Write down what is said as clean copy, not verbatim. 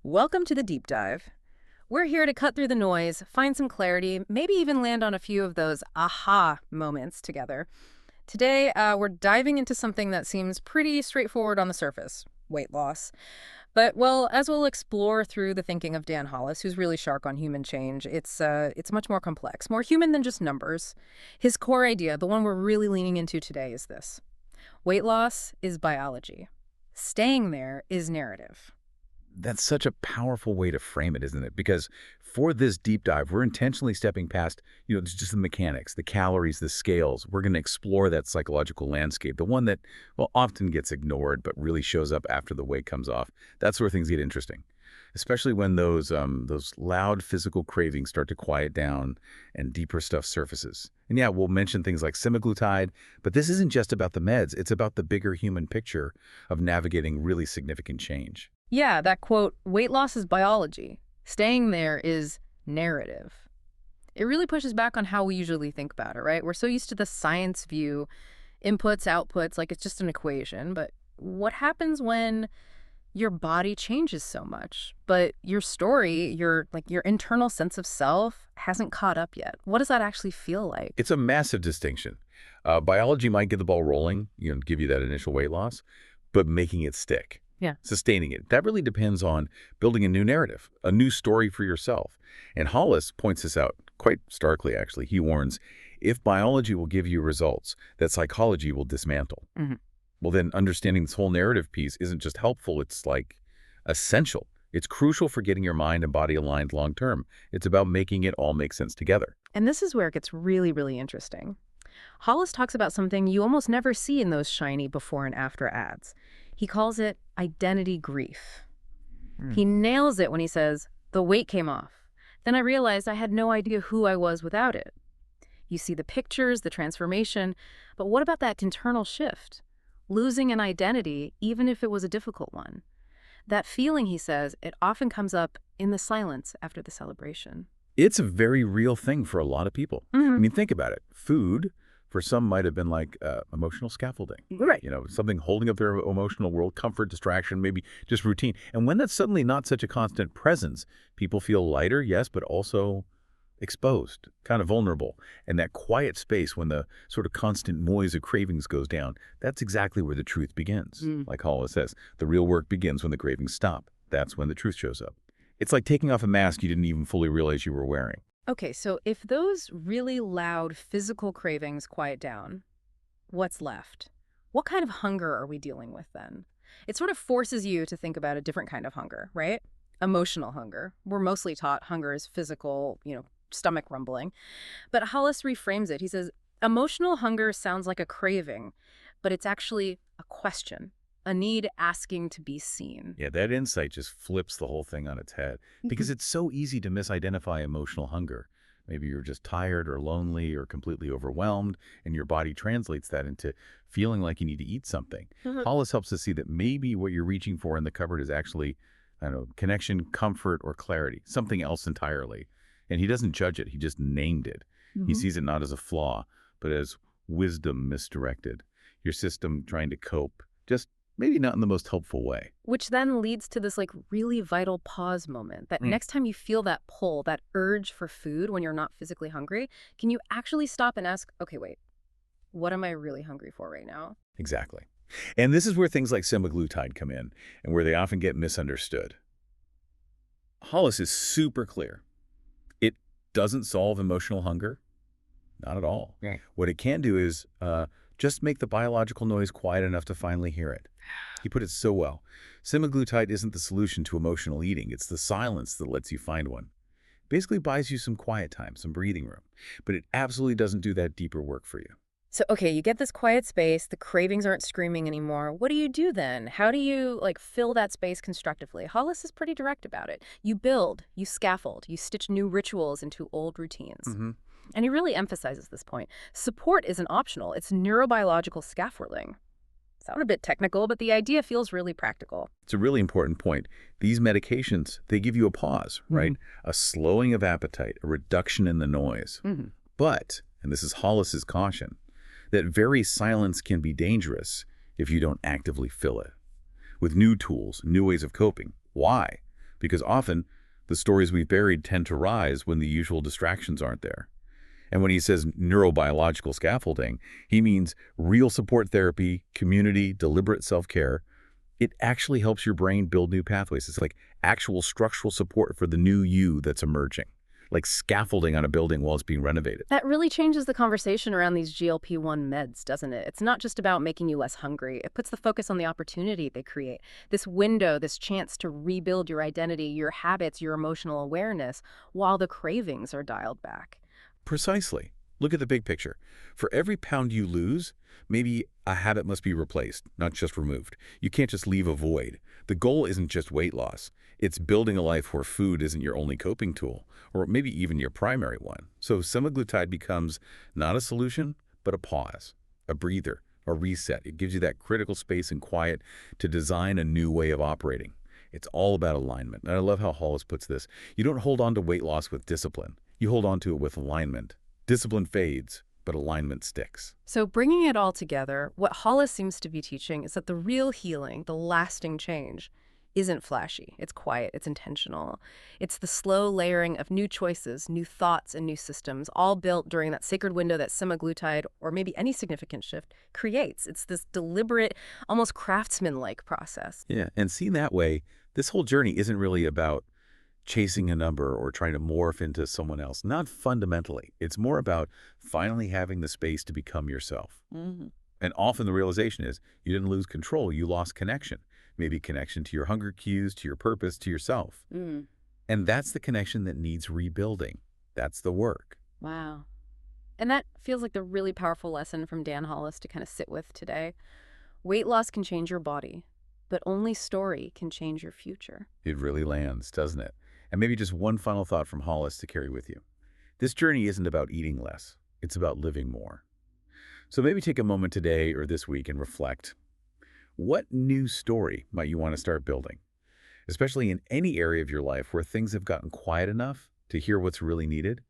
Welcome to the deep dive. We're here to cut through the noise, find some clarity, maybe even land on a few of those aha moments together. Today, we're diving into something that seems pretty straightforward on the surface: weight loss. But, well, as we'll explore through the thinking of Dan Hollis, who's really sharp on human change, it's much more complex, more human than just numbers. His core idea, the one we're really leaning into today, is this: weight loss is biology. Staying there is narrative. That's such a powerful way to frame it, isn't it? Because for this deep dive, we're intentionally stepping past, just the mechanics, the calories, the scales. We're going to explore that psychological landscape, the one that, well, often gets ignored, but really shows up after the weight comes off. That's where things get interesting, especially when those loud physical cravings start to quiet down and deeper stuff surfaces. And yeah, we'll mention things like semaglutide, but this isn't just about the meds. It's about the bigger human picture of navigating really significant change. Yeah, that quote, weight loss is biology. Staying there is narrative. It really pushes back on how we usually think about it, right? We're so used to the science view, inputs, outputs, like it's just an equation. But what happens when your body changes so much, but your story, your internal sense of self hasn't caught up yet? What does that actually feel like? It's a massive distinction. Biology might get the ball rolling, give you that initial weight loss, but making it stick, Yeah. sustaining it, that really depends on building a new narrative, a new story for yourself. And Hollis points this out quite starkly, actually. He warns, if biology will give you results that psychology will dismantle, Mhm. well, then understanding this whole narrative piece isn't just helpful, it's like essential. It's crucial for getting your mind and body aligned long term. It's about making it all make sense together. And this is where it gets really, really interesting. Hollis talks about something you almost never see in those shiny before and after ads. He calls it identity grief. He nails it when he says, the weight came off. Then I realized I had no idea who I was without it. You see the pictures, the transformation, but what about that internal shift? Losing an identity, even if it was a difficult one. That feeling, he says, it often comes up in the silence after the celebration. It's a very real thing for a lot of people. I mean, think about it. Food, for some, might have been like emotional scaffolding. Right. Something holding up their emotional world, comfort, distraction, maybe just routine. And when that's suddenly not such a constant presence, people feel lighter, yes, but also exposed, kind of vulnerable. And that quiet space when the sort of constant noise of cravings goes down, that's exactly where the truth begins. Like Hollis says, the real work begins when the cravings stop. That's when the truth shows up. It's like taking off a mask you didn't even fully realize you were wearing. Okay, so if those really loud physical cravings quiet down, what's left? What kind of hunger are we dealing with then? It sort of forces you to think about a different kind of hunger, right? Emotional hunger. We're mostly taught hunger is physical, stomach rumbling. But Hollis reframes it. He says, emotional hunger sounds like a craving, but it's actually a question, a need asking to be seen. Yeah, that insight just flips the whole thing on its head because it's so easy to misidentify emotional hunger. Maybe you're just tired or lonely or completely overwhelmed, and your body translates that into feeling like you need to eat something. Hollis helps us see that maybe what you're reaching for in the cupboard is actually, I don't know, connection, comfort, or clarity, something else entirely. And he doesn't judge it. He just named it. He sees it not as a flaw, but as wisdom misdirected. Your system trying to cope, just maybe not in the most helpful way. Which then leads to this really vital pause moment that next time you feel that pull, that urge for food when you're not physically hungry, can you actually stop and ask, okay, wait, what am I really hungry for right now? Exactly. And this is where things like semaglutide come in and where they often get misunderstood. Hollis is super clear. It doesn't solve emotional hunger. Not at all. Right. What it can do is just make the biological noise quiet enough to finally hear it. He put it so well. Semaglutide isn't the solution to emotional eating. It's the silence that lets you find one. Basically buys you some quiet time, some breathing room. But it absolutely doesn't do that deeper work for you. So, okay, you get this quiet space, the cravings aren't screaming anymore. What do you do then? How do you fill that space constructively? Hollis is pretty direct about it. You build, you scaffold, you stitch new rituals into old routines. And he really emphasizes this point. Support isn't optional. It's neurobiological scaffolding. Sound a bit technical, but the idea feels really practical. It's a really important point. These medications, they give you a pause, right? A slowing of appetite, a reduction in the noise. But, and this is Hollis's caution, that very silence can be dangerous if you don't actively fill it with new tools, new ways of coping. Why? because often the stories we've buried tend to rise when the usual distractions aren't there. And when he says neurobiological scaffolding, he means real support therapy, community, deliberate self-care. It actually helps your brain build new pathways. It's like actual structural support for the new you that's emerging, like scaffolding on a building while it's being renovated. That really changes the conversation around these GLP-1 meds, doesn't it? It's not just about making you less hungry. It puts the focus on the opportunity they create. This window, this chance to rebuild your identity, your habits, your emotional awareness, while the cravings are dialed back. Precisely. Look at the big picture. For every pound you lose, maybe a habit must be replaced, not just removed. You can't just leave a void. The goal isn't just weight loss. It's building a life where food isn't your only coping tool, or maybe even your primary one. So semaglutide becomes not a solution, but a pause, a breather, a reset. It gives you that critical space and quiet to design a new way of operating. It's all about alignment. And I love how Hollis puts this. You don't hold on to weight loss with discipline. You hold on to it with alignment. Discipline fades, but alignment sticks. So bringing it all together, what Hollis seems to be teaching is that the real healing, the lasting change, isn't flashy. It's quiet. It's intentional. It's the slow layering of new choices, new thoughts, and new systems, all built during that sacred window that semaglutide, or maybe any significant shift, creates. It's this deliberate, almost craftsman-like process. Yeah, and seen that way, this whole journey isn't really about chasing a number or trying to morph into someone else. Not fundamentally. It's more about finally having the space to become yourself. And often the realization is you didn't lose control, you lost connection. Maybe connection to your hunger cues, to your purpose, to yourself. And that's the connection that needs rebuilding. That's the work. Wow. And that feels like the really powerful lesson from Dan Hollis to kind of sit with today. Weight loss can change your body, but only story can change your future. It really lands, doesn't it? And maybe just one final thought from Hollis to carry with you. This journey isn't about eating less. It's about living more. So maybe take a moment today or this week and reflect. What new story might you want to start building? Especially in any area of your life where things have gotten quiet enough to hear what's really needed?